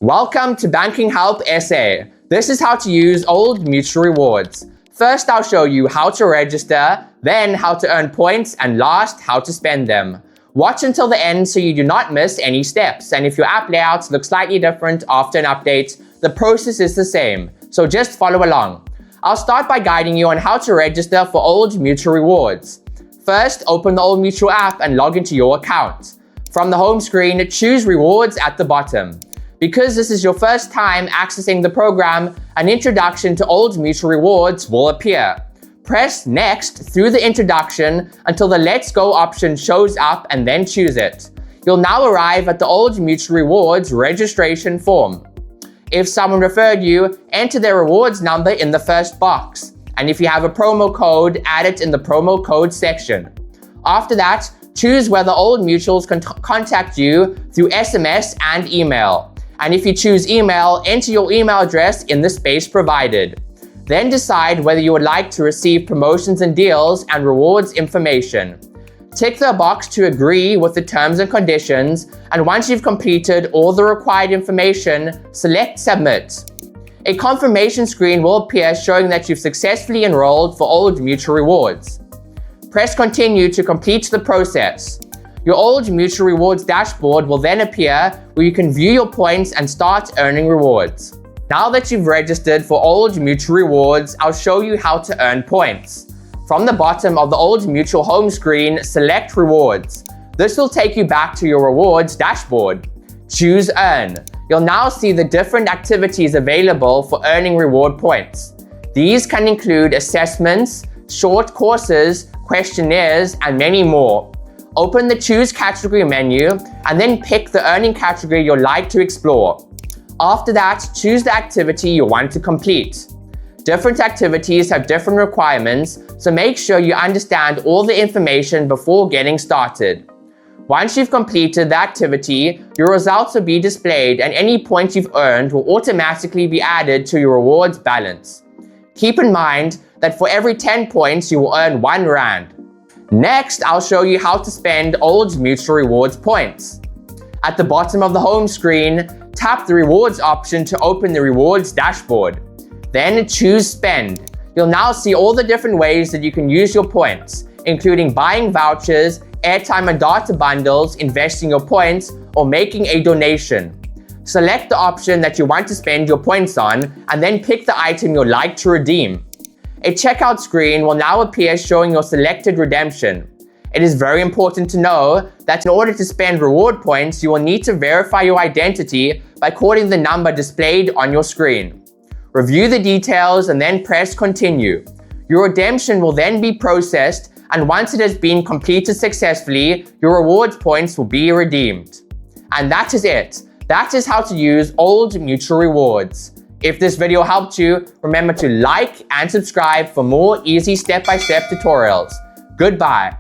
Welcome to Banking Help SA. This is how to use Old Mutual Rewards. First, I'll show you how to register, then how to earn points, and last, how to spend them. Watch until the end so you do not miss any steps. And if your app layouts look slightly different after an update, the process is the same. So just follow along. I'll start by guiding you on how to register for Old Mutual Rewards. First, open the Old Mutual app and log into your account. From the home screen, choose Rewards at the bottom. Because this is your first time accessing the program, an introduction to Old Mutual Rewards will appear. Press Next through the introduction until the Let's Go option shows up and then choose it. You'll now arrive at the Old Mutual Rewards registration form. If someone referred you, enter their rewards number in the first box. And if you have a promo code, add it in the promo code section. After that, choose whether Old Mutuals can contact you through SMS and email. And if you choose email, enter your email address in the space provided. Then decide whether you would like to receive promotions and deals and rewards information. Tick the box to agree with the terms and conditions, and once you've completed all the required information, select Submit. A confirmation screen will appear showing that you've successfully enrolled for Old Mutual Rewards. Press Continue to complete the process. Your Old Mutual Rewards dashboard will then appear where you can view your points and start earning rewards. Now that you've registered for Old Mutual Rewards, I'll show you how to earn points. From the bottom of the Old Mutual home screen, select Rewards. This will take you back to your rewards dashboard. Choose Earn. You'll now see the different activities available for earning reward points. These can include assessments, short courses, questionnaires, and many more. Open the Choose Category menu and then pick the earning category you'd like to explore. After that, choose the activity you want to complete. Different activities have different requirements, so make sure you understand all the information before getting started. Once you've completed the activity, your results will be displayed and any points you've earned will automatically be added to your rewards balance. Keep in mind that for every 10 points, you will earn 1 Rand. Next, I'll show you how to spend Old Mutual Rewards points. At the bottom of the home screen, tap the Rewards option to open the Rewards dashboard. Then choose Spend. You'll now see all the different ways that you can use your points, including buying vouchers, airtime and data bundles, investing your points, or making a donation. Select the option that you want to spend your points on, and then pick the item you'd like to redeem. A checkout screen will now appear showing your selected redemption. It is very important to know that in order to spend reward points, you will need to verify your identity by quoting the number displayed on your screen. Review the details and then press Continue. Your redemption will then be processed, and once it has been completed successfully, your rewards points will be redeemed. And that is it. That is how to use Old Mutual Rewards. If this video helped you, remember to like and subscribe for more easy step-by-step tutorials. Goodbye.